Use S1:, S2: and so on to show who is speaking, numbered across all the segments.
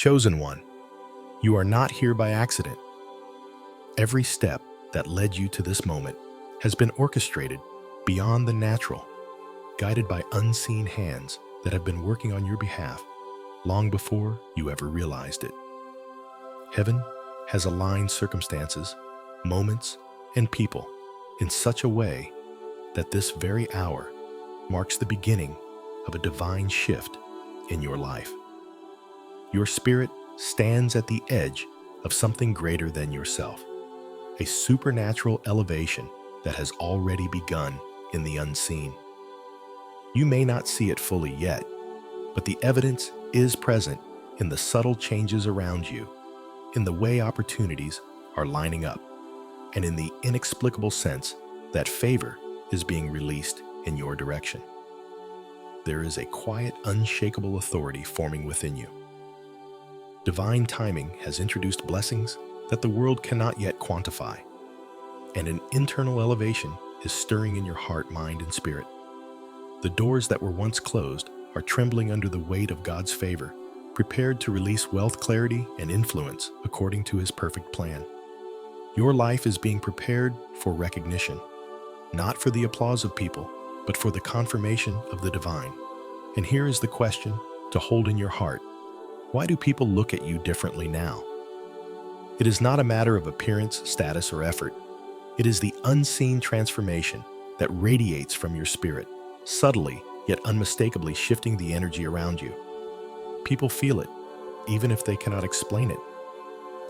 S1: Chosen one, you are not here by accident. Every step that led you to this moment has been orchestrated beyond the natural, guided by unseen hands that have been working on your behalf long before you ever realized it. Heaven has aligned circumstances, moments, and people in such a way that this very hour marks the beginning of a divine shift in your life. Your spirit stands at the edge of something greater than yourself, a supernatural elevation that has already begun in the unseen. You may not see it fully yet, but the evidence is present in the subtle changes around you, in the way opportunities are lining up, and in the inexplicable sense that favor is being released in your direction. There is a quiet, unshakable authority forming within you. Divine timing has introduced blessings that the world cannot yet quantify, and an internal elevation is stirring in your heart, mind, and spirit. The doors that were once closed are trembling under the weight of God's favor, prepared to release wealth, clarity, and influence according to His perfect plan. Your life is being prepared for recognition, not for the applause of people, but for the confirmation of the divine. And here is the question to hold in your heart. Why do people look at you differently now? It is not a matter of appearance, status, or effort. It is the unseen transformation that radiates from your spirit, subtly yet unmistakably shifting the energy around you. People feel it, even if they cannot explain it.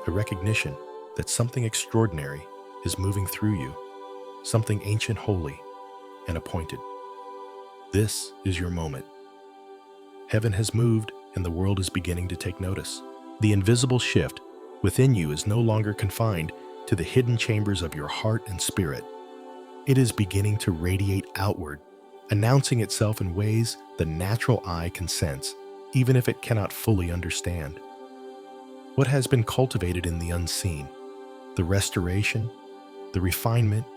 S1: A recognition that something extraordinary is moving through you, something ancient, holy, and appointed. This is your moment. Heaven has moved, and the world is beginning to take notice. The invisible shift within you is no longer confined to the hidden chambers of your heart and spirit. It is beginning to radiate outward, announcing itself in ways the natural eye can sense, even if it cannot fully understand. What has been cultivated in the unseen, the restoration, the refinement,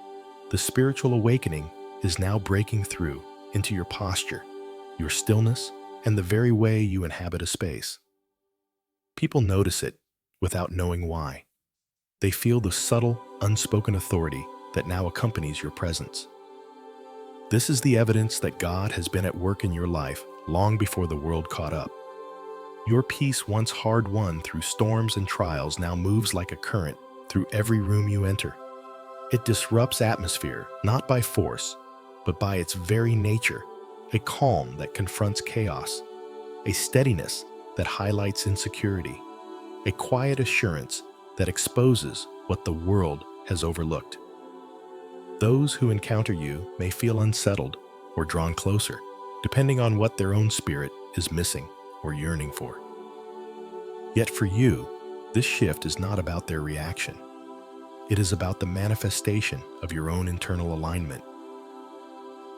S1: the spiritual awakening is now breaking through into your posture, your stillness, and the very way you inhabit a space. People notice it without knowing why. They feel the subtle, unspoken authority that now accompanies your presence. This is the evidence that God has been at work in your life long before the world caught up. Your peace, once hard-won through storms and trials, now moves like a current through every room you enter. It disrupts atmosphere, not by force, but by its very nature, a calm that confronts chaos, a steadiness that highlights insecurity, a quiet assurance that exposes what the world has overlooked. Those who encounter you may feel unsettled or drawn closer, depending on what their own spirit is missing or yearning for. Yet for you, this shift is not about their reaction. It is about the manifestation of your own internal alignment.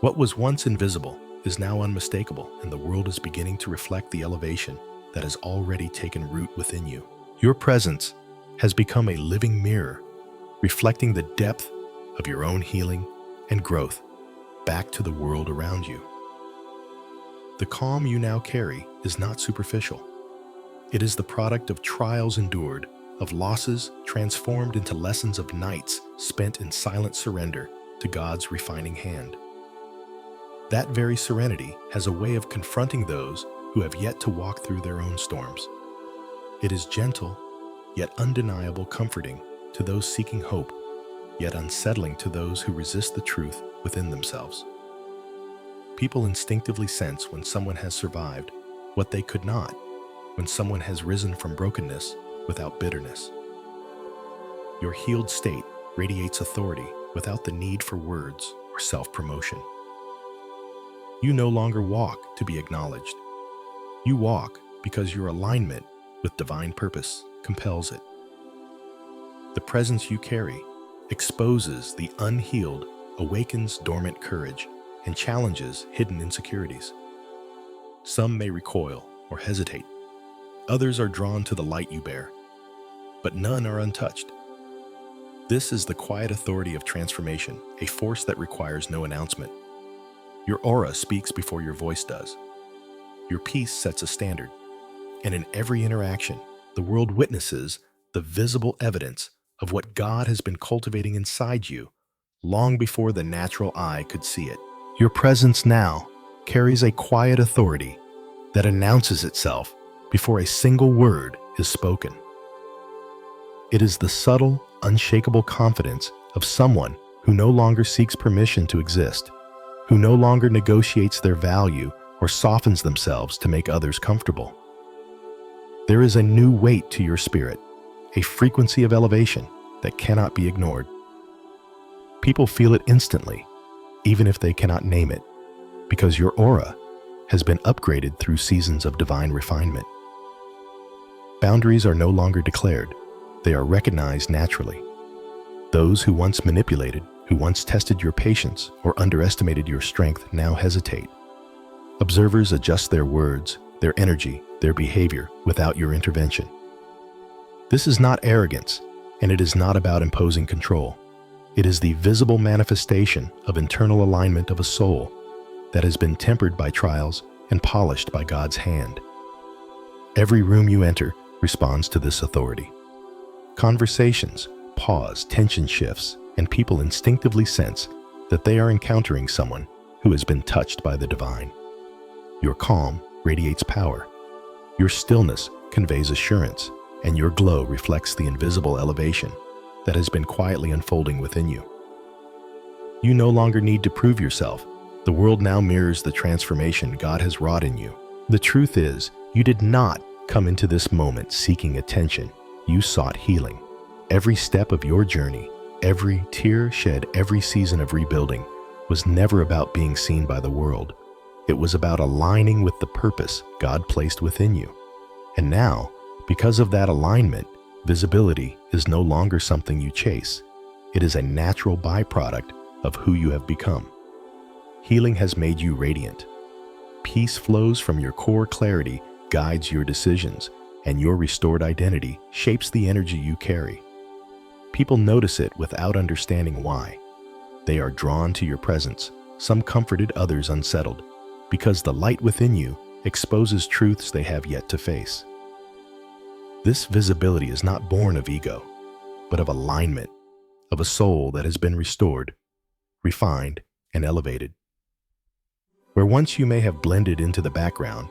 S1: What was once invisible is now unmistakable, and the world is beginning to reflect the elevation that has already taken root within you. Your presence has become a living mirror, reflecting the depth of your own healing and growth back to the world around you. The calm you now carry is not superficial. It is the product of trials endured, of losses transformed into lessons, of nights spent in silent surrender to God's refining hand. That very serenity has a way of confronting those who have yet to walk through their own storms. It is gentle, yet undeniable, comforting to those seeking hope, yet unsettling to those who resist the truth within themselves. People instinctively sense when someone has survived what they could not, when someone has risen from brokenness without bitterness. Your healed state radiates authority without the need for words or self-promotion. You no longer walk to be acknowledged. You walk because your alignment with divine purpose compels it. The presence you carry exposes the unhealed, awakens dormant courage, and challenges hidden insecurities. Some may recoil or hesitate. Others are drawn to the light you bear, but none are untouched. This is the quiet authority of transformation, a force that requires no announcement. Your aura speaks before your voice does. Your peace sets a standard, And in every interaction, the world witnesses the visible evidence of what God has been cultivating inside you long before the natural eye could see it. Your presence now carries a quiet authority that announces itself before a single word is spoken. It is the subtle, unshakable confidence of someone who no longer seeks permission to exist, who no longer negotiates their value or softens themselves to make others comfortable. There is a new weight to your spirit, a frequency of elevation that cannot be ignored. People feel it instantly, even if they cannot name it, because your aura has been upgraded through seasons of divine refinement. Boundaries are no longer declared, they are recognized naturally. Those who once manipulated, who once tested your patience or underestimated your strength now hesitate. Observers adjust their words, their energy, their behavior without your intervention. This is not arrogance, and it is not about imposing control. It is the visible manifestation of internal alignment of a soul that has been tempered by trials and polished by God's hand. Every room you enter responds to this authority. Conversations pause, tension shifts, and people instinctively sense that they are encountering someone who has been touched by the divine. Your calm radiates power. Your stillness conveys assurance, and your glow reflects the invisible elevation that has been quietly unfolding within you. You no longer need to prove yourself. The world now mirrors the transformation God has wrought in you. The truth is, you did not come into this moment seeking attention. You sought healing. Every step of your journey, every tear shed, every season of rebuilding was never about being seen by the world. It was about aligning with the purpose God placed within you. And now, because of that alignment, visibility is no longer something you chase. It is a natural byproduct of who you have become. Healing has made you radiant. Peace flows from your core, clarity guides your decisions, and your restored identity shapes the energy you carry. People notice it without understanding why. They are drawn to your presence, some comforted, others unsettled, because the light within you exposes truths they have yet to face. This visibility is not born of ego, but of alignment, of a soul that has been restored, refined, and elevated. Where once you may have blended into the background,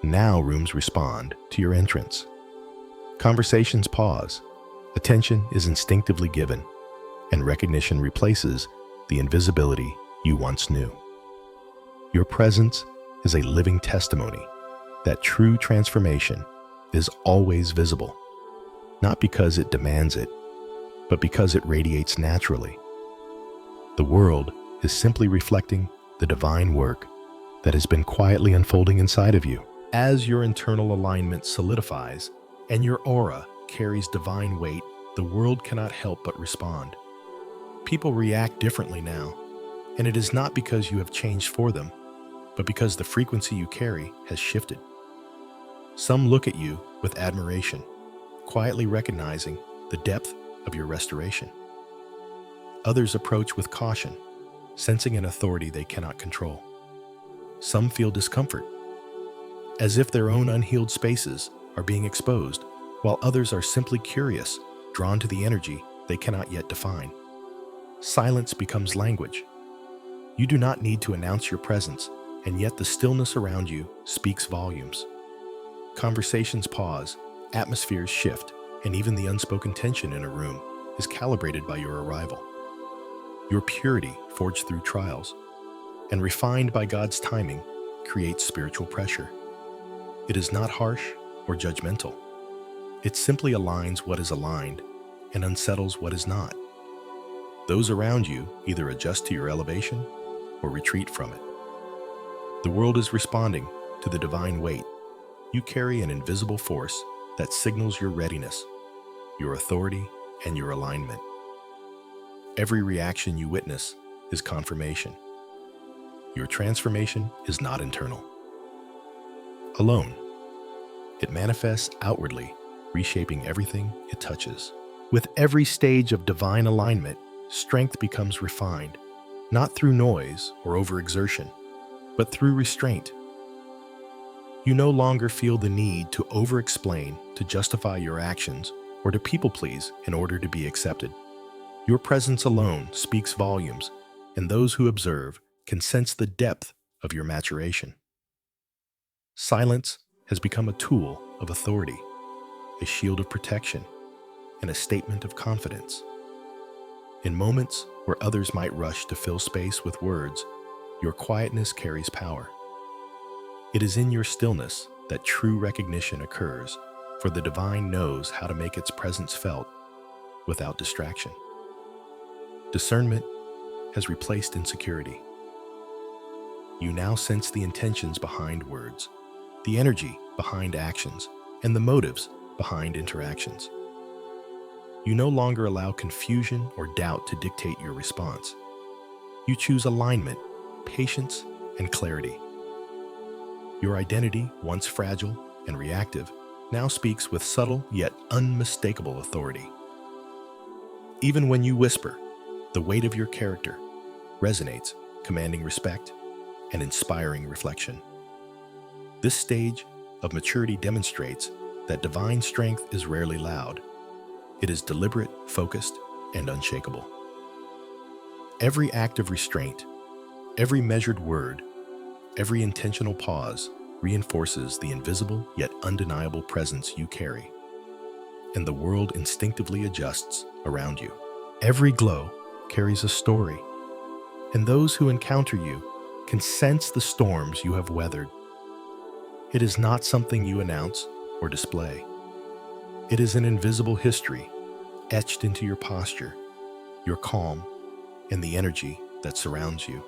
S1: now rooms respond to your entrance. Conversations pause, attention is instinctively given, and recognition replaces the invisibility you once knew. Your presence is a living testimony that true transformation is always visible, not because it demands it, but because it radiates naturally. The world is simply reflecting the divine work that has been quietly unfolding inside of you. As your internal alignment solidifies and your aura carries divine weight, the world cannot help but respond. People react differently now, and it is not because you have changed for them, but because the frequency you carry has shifted. Some look at you with admiration, quietly recognizing the depth of your restoration. Others approach with caution, sensing an authority they cannot control. Some feel discomfort, as if their own unhealed spaces are being exposed, while others are simply curious, drawn to the energy they cannot yet define. Silence becomes language. You do not need to announce your presence, and yet the stillness around you speaks volumes. Conversations pause, atmospheres shift, and even the unspoken tension in a room is calibrated by your arrival. Your purity, forged through trials, and refined by God's timing, creates spiritual pressure. It is not harsh or judgmental. It simply aligns what is aligned and unsettles what is not. Those around you either adjust to your elevation or retreat from it. The world is responding to the divine weight. You carry an invisible force that signals your readiness, your authority, and your alignment. Every reaction you witness is confirmation. Your transformation is not internal. Alone, it manifests outwardly, reshaping everything it touches. With every stage of divine alignment, strength becomes refined, not through noise or overexertion, but through restraint. You no longer feel the need to over-explain, to justify your actions, or to people-please in order to be accepted. Your presence alone speaks volumes, and those who observe can sense the depth of your maturation. Silence has become a tool of authority, a shield of protection, and a statement of confidence. In moments where others might rush to fill space with words, your quietness carries power. It is in your stillness that true recognition occurs, for the divine knows how to make its presence felt without distraction. Discernment has replaced insecurity. You now sense the intentions behind words, the energy behind actions, and the motives behind interactions. You no longer allow confusion or doubt to dictate your response. You choose alignment, patience, and clarity. Your identity, once fragile and reactive, now speaks with subtle yet unmistakable authority. Even when you whisper, the weight of your character resonates, commanding respect and inspiring reflection. This stage of maturity demonstrates that divine strength is rarely loud. It is deliberate, focused, and unshakable. Every act of restraint, every measured word, every intentional pause reinforces the invisible yet undeniable presence you carry, and the world instinctively adjusts around you. Every glow carries a story, and those who encounter you can sense the storms you have weathered. It is not something you announce or display. It is an invisible history etched into your posture, your calm, and the energy that surrounds you.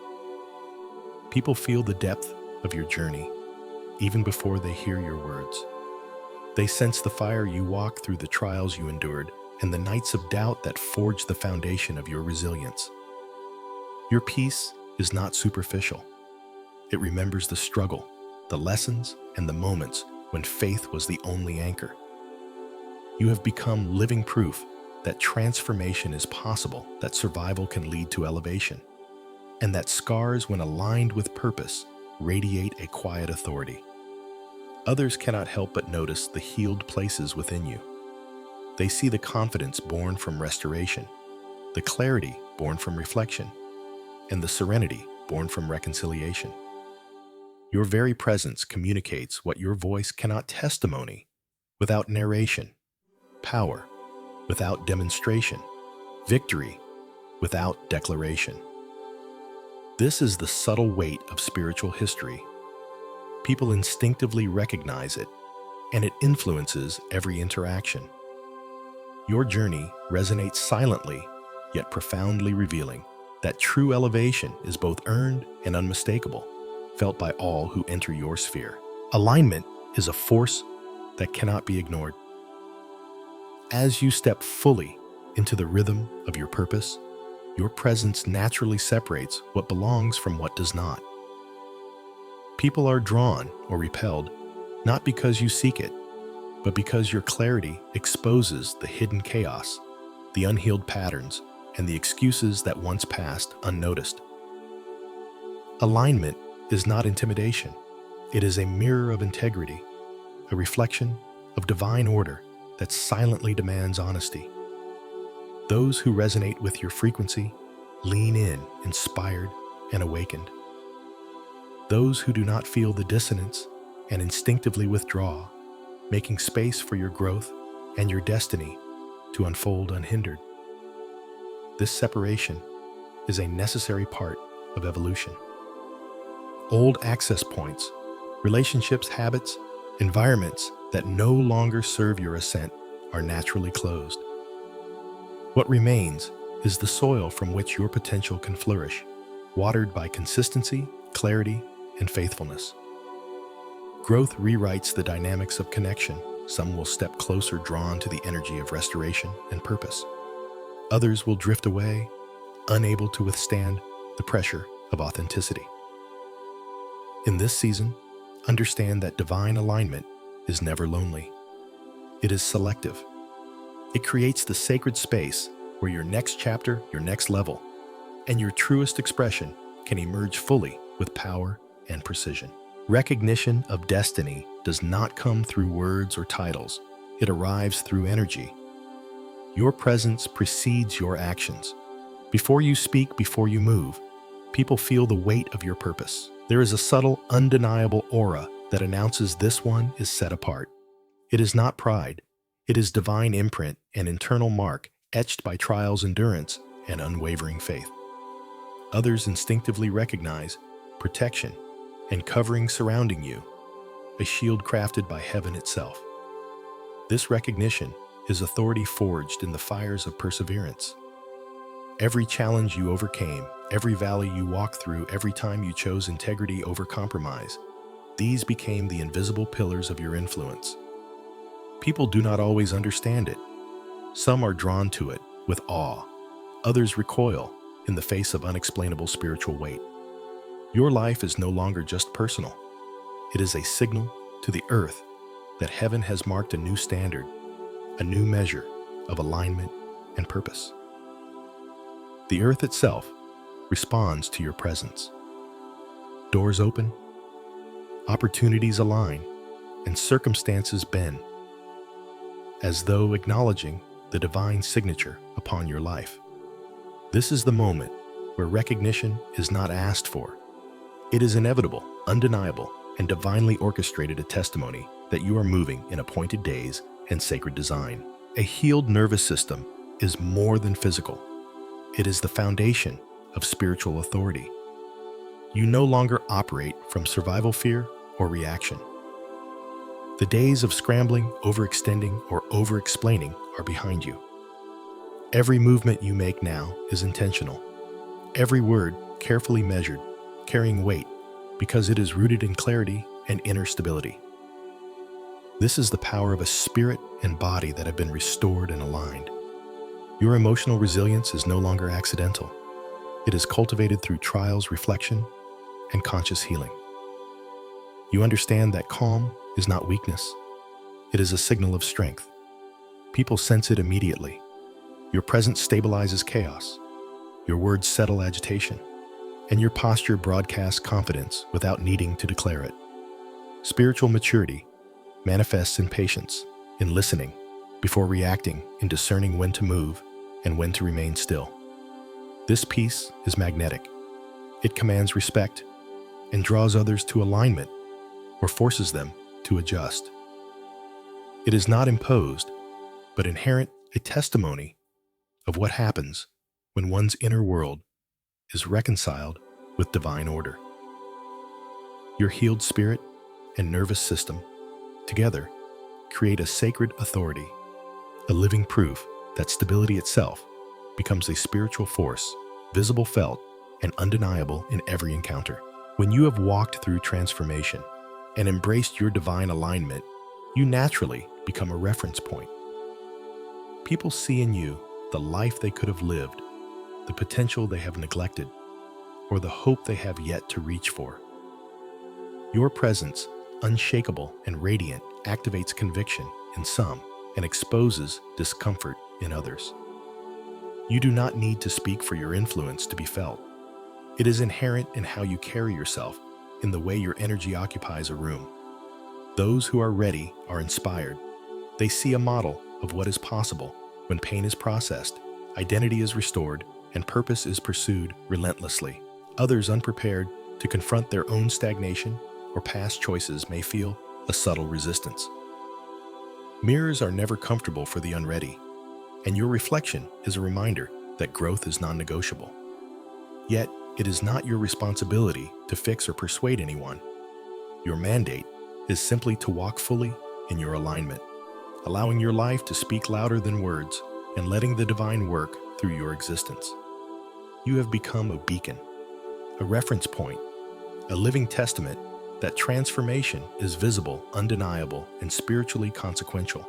S1: People feel the depth of your journey even before they hear your words. They sense the fire you walk through, the trials you endured, and the nights of doubt that forged the foundation of your resilience. Your peace is not superficial. It remembers the struggle, the lessons, and the moments when faith was the only anchor. You have become living proof that transformation is possible, that survival can lead to elevation, and that scars, when aligned with purpose, radiate a quiet authority. Others cannot help but notice the healed places within you. They see the confidence born from restoration, the clarity born from reflection, and the serenity born from reconciliation. Your very presence communicates what your voice cannot: testimony without narration, power without demonstration, victory without declaration. This is the subtle weight of spiritual history. People instinctively recognize it, and it influences every interaction. Your journey resonates silently, yet profoundly revealing that true elevation is both earned and unmistakable, felt by all who enter your sphere. Alignment is a force that cannot be ignored. As you step fully into the rhythm of your purpose, your presence naturally separates what belongs from what does not. People are drawn or repelled, not because you seek it, but because your clarity exposes the hidden chaos, the unhealed patterns, and the excuses that once passed unnoticed. Alignment is not intimidation. It is a mirror of integrity, a reflection of divine order that silently demands honesty. Those who resonate with your frequency lean in, inspired and awakened. Those who do not feel the dissonance and instinctively withdraw, making space for your growth and your destiny to unfold unhindered. This separation is a necessary part of evolution. Old access points, relationships, habits, environments that no longer serve your ascent are naturally closed. What remains is the soil from which your potential can flourish, watered by consistency, clarity, and faithfulness. Growth rewrites the dynamics of connection. Some will step closer, drawn to the energy of restoration and purpose. Others will drift away, unable to withstand the pressure of authenticity. In this season, understand that divine alignment is never lonely. It is selective. It creates the sacred space where your next chapter, your next level, and your truest expression can emerge fully with power and precision. Recognition of destiny does not come through words or titles. It arrives through energy. Your presence precedes your actions. Before you speak, before you move, people feel the weight of your purpose. There is a subtle, undeniable aura that announces this one is set apart. It is not pride. It is divine imprint, an internal mark etched by trials, endurance, and unwavering faith. Others instinctively recognize protection and covering surrounding you, a shield crafted by heaven itself. This recognition is authority forged in the fires of perseverance. Every challenge you overcame, every valley you walked through, every time you chose integrity over compromise, these became the invisible pillars of your influence. People do not always understand it. Some are drawn to it with awe. Others recoil in the face of unexplainable spiritual weight. Your life is no longer just personal. It is a signal to the earth that heaven has marked a new standard, a new measure of alignment and purpose. The earth itself responds to your presence. Doors open, opportunities align, and circumstances bend, as though acknowledging the divine signature upon your life. This is the moment where recognition is not asked for. It is inevitable, undeniable, and divinely orchestrated, a testimony that you are moving in appointed days and sacred design. A healed nervous system is more than physical. It is the foundation of spiritual authority. You no longer operate from survival fear or reaction. The days of scrambling, overextending, or over-explaining are behind you. Every movement you make now is intentional. Every word carefully measured, carrying weight, because it is rooted in clarity and inner stability. This is the power of a spirit and body that have been restored and aligned. Your emotional resilience is no longer accidental. It is cultivated through trials, reflection, and conscious healing. You understand that calm is not weakness. It is a signal of strength. People sense it immediately. Your presence stabilizes chaos. Your words settle agitation. And your posture broadcasts confidence without needing to declare it. Spiritual maturity manifests in patience, in listening, before reacting, in discerning when to move and when to remain still. This peace is magnetic. It commands respect and draws others to alignment or forces them to adjust. It is not imposed, but inherent, a testimony of what happens when one's inner world is reconciled with divine order. Your healed spirit and nervous system together create a sacred authority, a living proof that stability itself becomes a spiritual force, visible, felt, and undeniable in every encounter. When you have walked through transformation and embraced your divine alignment, you naturally become a reference point. People see in you the life they could have lived, the potential they have neglected, or the hope they have yet to reach for. Your presence, unshakable and radiant, activates conviction in some and exposes discomfort in others. You do not need to speak for your influence to be felt. It is inherent in how you carry yourself, in the way your energy occupies a room. Those who are ready are inspired. They see a model of what is possible when pain is processed, identity is restored, and purpose is pursued relentlessly. Others unprepared to confront their own stagnation or past choices may feel a subtle resistance. Mirrors are never comfortable for the unready, and your reflection is a reminder that growth is non-negotiable. Yet, it is not your responsibility to fix or persuade anyone. Your mandate is simply to walk fully in your alignment, allowing your life to speak louder than words and letting the divine work through your existence. You have become a beacon, a reference point, a living testament that transformation is visible, undeniable, and spiritually consequential.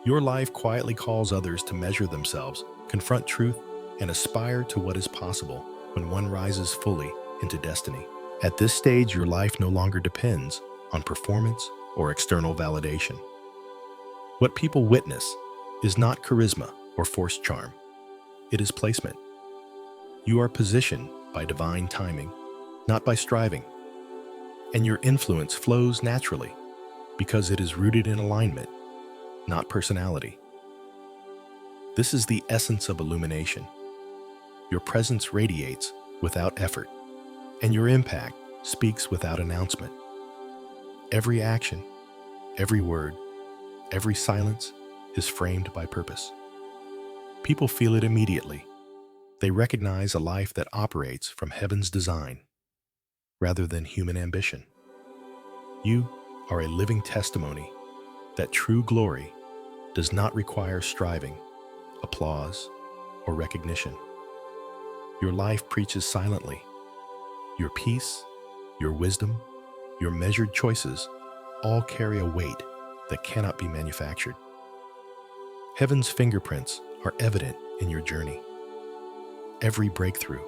S1: Your life quietly calls others to measure themselves, confront truth, and aspire to what is possible when one rises fully into destiny. At this stage, your life no longer depends on performance or external validation. What people witness is not charisma or forced charm. It is placement. You are positioned by divine timing, not by striving. and your influence flows naturally because it is rooted in alignment, not personality. This is the essence of illumination. Your presence radiates without effort, and your impact speaks without announcement. Every action, every word, every silence is framed by purpose. People feel it immediately. They recognize a life that operates from heaven's design rather than human ambition. You are a living testimony that true glory does not require striving, applause, or recognition. Your life preaches silently. Your peace, your wisdom, your measured choices all carry a weight that cannot be manufactured. Heaven's fingerprints are evident in your journey. Every breakthrough,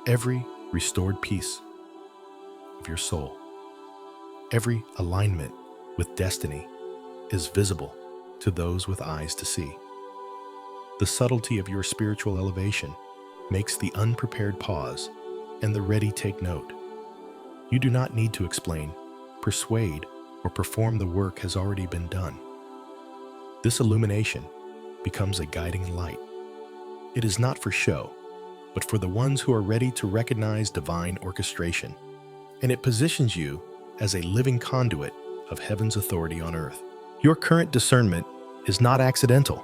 S1: every restored piece of your soul, every alignment with destiny is visible to those with eyes to see. The subtlety of your spiritual elevation makes the unprepared pause and the ready take note. You do not need to explain, persuade, or perform. The work has already been done. This illumination becomes a guiding light. It is not for show, but for the ones who are ready to recognize divine orchestration, and it positions you as a living conduit of heaven's authority on earth. Your current discernment is not accidental.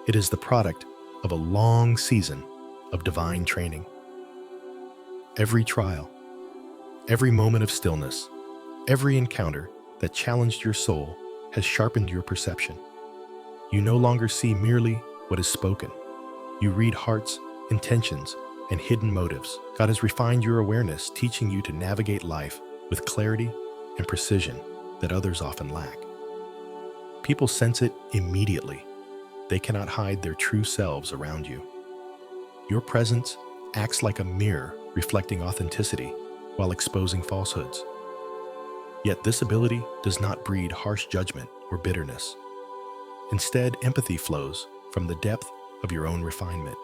S1: It is the product of a long season of divine training. Every trial, every moment of stillness, every encounter that challenged your soul has sharpened your perception. You no longer see merely what is spoken. You read hearts, intentions, and hidden motives. God has refined your awareness, teaching you to navigate life with clarity and precision that others often lack. People sense it immediately. They cannot hide their true selves around you. Your presence acts like a mirror, reflecting authenticity while exposing falsehoods. Yet this ability does not breed harsh judgment or bitterness. Instead, empathy flows from the depth of your own refinement.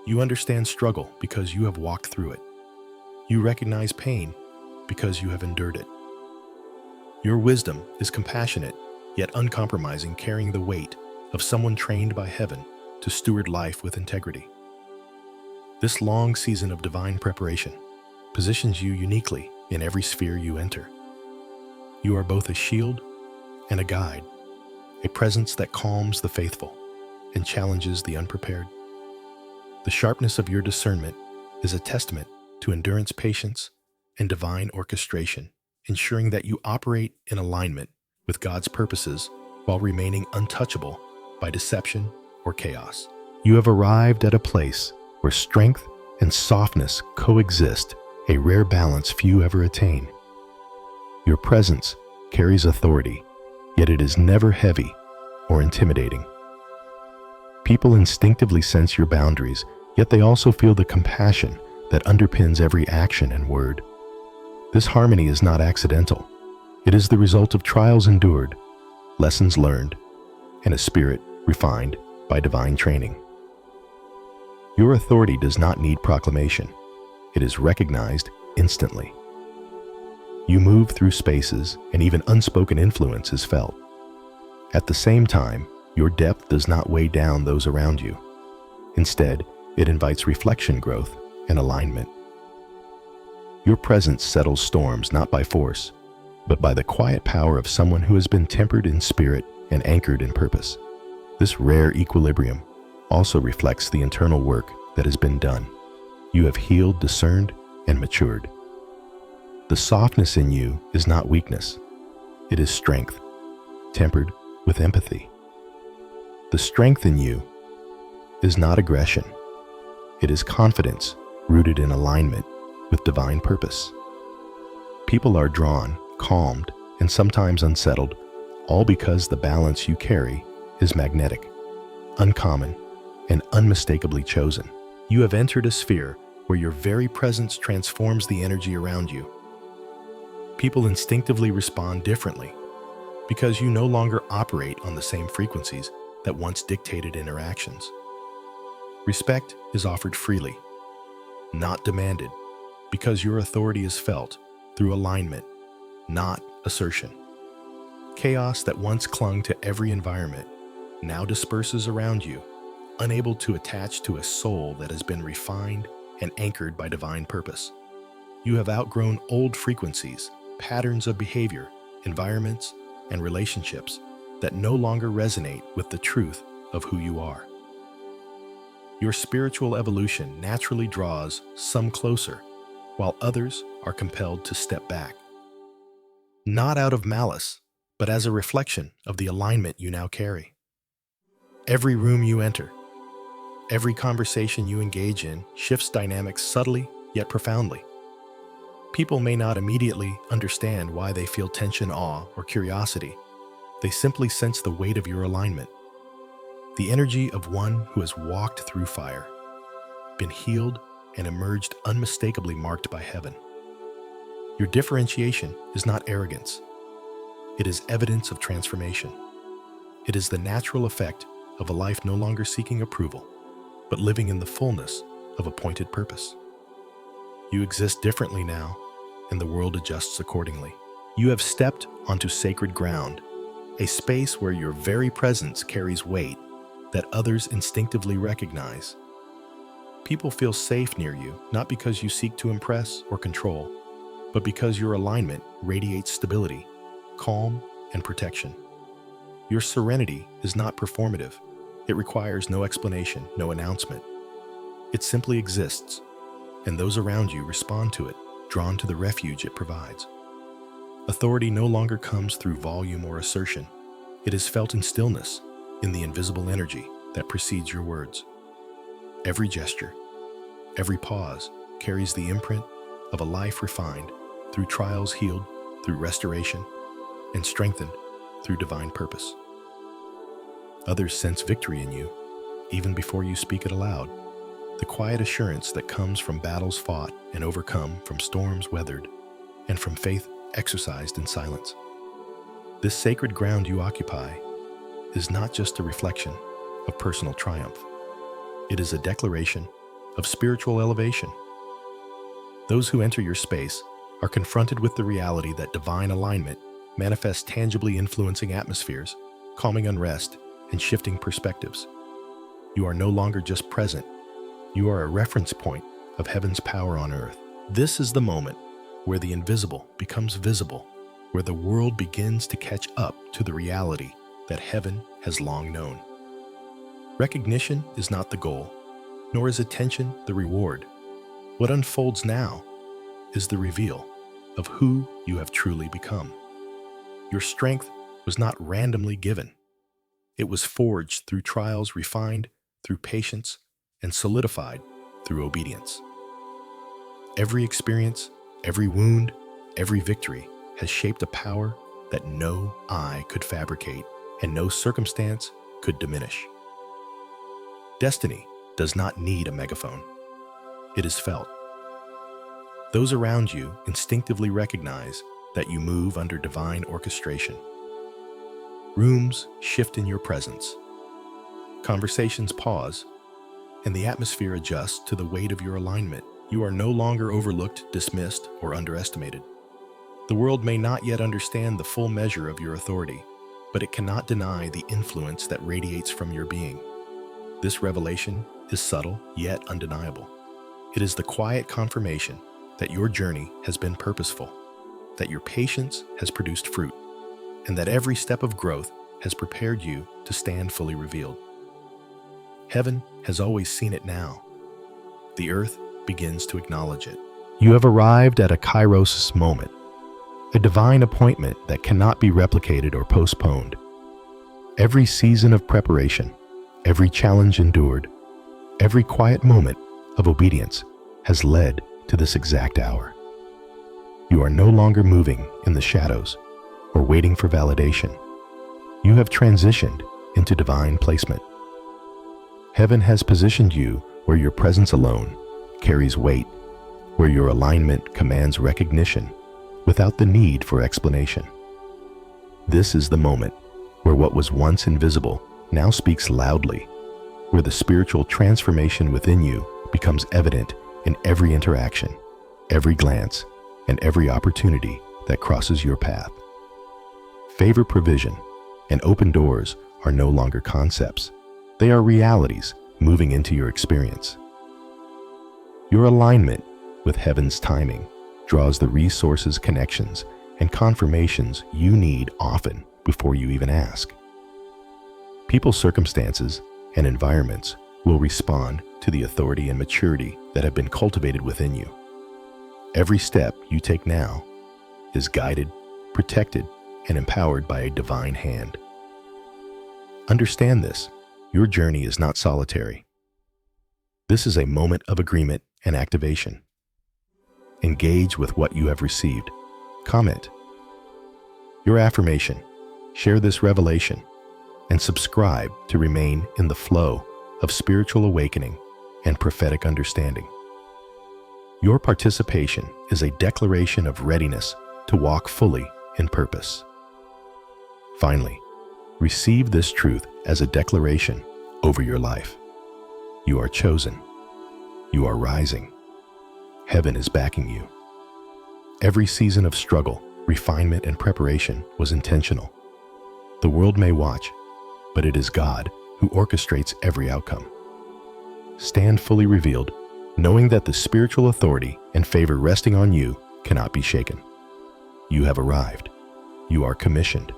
S1: You understand struggle because you have walked through it. You recognize pain because you have endured it. Your wisdom is compassionate, yet uncompromising, carrying the weight of someone trained by heaven to steward life with integrity. This long season of divine preparation positions you uniquely in every sphere you enter. You are both a shield and a guide, a presence that calms the faithful and challenges the unprepared. The sharpness of your discernment is a testament to endurance, patience, and divine orchestration, ensuring that you operate in alignment with God's purposes while remaining untouchable by deception or chaos. You have arrived at a place where strength and softness coexist, a rare balance few ever attain. Your presence carries authority, yet it is never heavy or intimidating. People instinctively sense your boundaries, yet they also feel the compassion that underpins every action and word. This harmony is not accidental. It is the result of trials endured, lessons learned, and a spirit refined by divine training. Your authority does not need proclamation. It is recognized instantly. You move through spaces, and even unspoken influence is felt. At the same time, your depth does not weigh down those around you. Instead, it invites reflection, growth, and alignment. Your presence settles storms not by force, but by the quiet power of someone who has been tempered in spirit and anchored in purpose. This rare equilibrium also reflects the internal work that has been done. You have healed, discerned, and matured. The softness in you is not weakness. It is strength, tempered with empathy. The strength in you is not aggression. It is confidence rooted in alignment with divine purpose. People are drawn, calmed, and sometimes unsettled, all because the balance you carry is magnetic, uncommon, and unmistakably chosen. You have entered a sphere where your very presence transforms the energy around you. People instinctively respond differently because you no longer operate on the same frequencies that once dictated interactions. Respect is offered freely, not demanded, because your authority is felt through alignment, not assertion. Chaos that once clung to every environment now disperses around you, unable to attach to a soul that has been refined and anchored by divine purpose. You have outgrown old frequencies, patterns of behavior, environments, and relationships that no longer resonate with the truth of who you are. Your spiritual evolution naturally draws some closer, while others are compelled to step back. Not out of malice, but as a reflection of the alignment you now carry. Every room you enter, every conversation you engage in shifts dynamics subtly yet profoundly. People may not immediately understand why they feel tension, awe, or curiosity. They simply sense the weight of your alignment. The energy of one who has walked through fire, been healed, and emerged unmistakably marked by heaven. Your differentiation is not arrogance. It is evidence of transformation. It is the natural effect of a life no longer seeking approval, but living in the fullness of appointed purpose. You exist differently now, and the world adjusts accordingly. You have stepped onto sacred ground, a space where your very presence carries weight that others instinctively recognize. People feel safe near you, not because you seek to impress or control, but because your alignment radiates stability, calm, and protection. Your serenity is not performative. It requires no explanation, no announcement. It simply exists, and those around you respond to it, drawn to the refuge it provides. Authority no longer comes through volume or assertion. It is felt in stillness, in the invisible energy that precedes your words. Every gesture, every pause carries the imprint of a life refined through trials, healed through restoration, and strengthened through divine purpose. Others sense victory in you, even before you speak it aloud. The quiet assurance that comes from battles fought and overcome, from storms weathered, and from faith exercised in silence. This sacred ground you occupy is not just a reflection of personal triumph. It is a declaration of spiritual elevation. Those who enter your space are confronted with the reality that divine alignment manifests tangibly, influencing atmospheres, calming unrest, and shifting perspectives. You are no longer just present. You are a reference point of heaven's power on earth. This is the moment where the invisible becomes visible, where the world begins to catch up to the reality that heaven has long known. Recognition is not the goal, nor is attention the reward. What unfolds now is the reveal of who you have truly become. Your strength was not randomly given. It was forged through trials, refined through patience, and solidified through obedience. Every experience, every wound, every victory has shaped a power that no eye could fabricate and no circumstance could diminish. Destiny does not need a megaphone. It is felt. Those around you instinctively recognize that you move under divine orchestration. Rooms shift in your presence. Conversations pause, and the atmosphere adjusts to the weight of your alignment. You are no longer overlooked, dismissed, or underestimated. The world may not yet understand the full measure of your authority, but it cannot deny the influence that radiates from your being. This revelation is subtle yet undeniable. It is the quiet confirmation that your journey has been purposeful, that your patience has produced fruit, and that every step of growth has prepared you to stand fully revealed. Heaven has always seen it now. The earth begins to acknowledge it. You have arrived at a kairos moment, a divine appointment that cannot be replicated or postponed. Every season of preparation, every challenge endured, every quiet moment of obedience has led to this exact hour. You are no longer moving in the shadows or waiting for validation. You have transitioned into divine placement. Heaven has positioned you where your presence alone carries weight, where your alignment commands recognition without the need for explanation. This is the moment where what was once invisible now speaks loudly, where the spiritual transformation within you becomes evident in every interaction, every glance, and every opportunity that crosses your path. Favor, provision, and open doors are no longer concepts. They are realities moving into your experience. Your alignment with heaven's timing draws the resources, connections, and confirmations you need often before you even ask. People, circumstances, and environments will respond to the authority and maturity that have been cultivated within you. Every step you take now is guided, protected, and empowered by a divine hand. Understand this: your journey is not solitary. This is a moment of agreement and activation. Engage with what you have received. Comment your affirmation, share this revelation, and subscribe to remain in the flow of spiritual awakening and prophetic understanding. Your participation is a declaration of readiness to walk fully in purpose. Finally, receive this truth as a declaration over your life. You are chosen. You are rising. Heaven is backing you. Every season of struggle, refinement, and preparation was intentional. The world may watch, but it is God who orchestrates every outcome. Stand fully revealed, knowing that the spiritual authority and favor resting on you cannot be shaken. You have arrived. You are commissioned.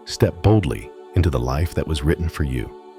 S1: Step boldly into the life that was written for you.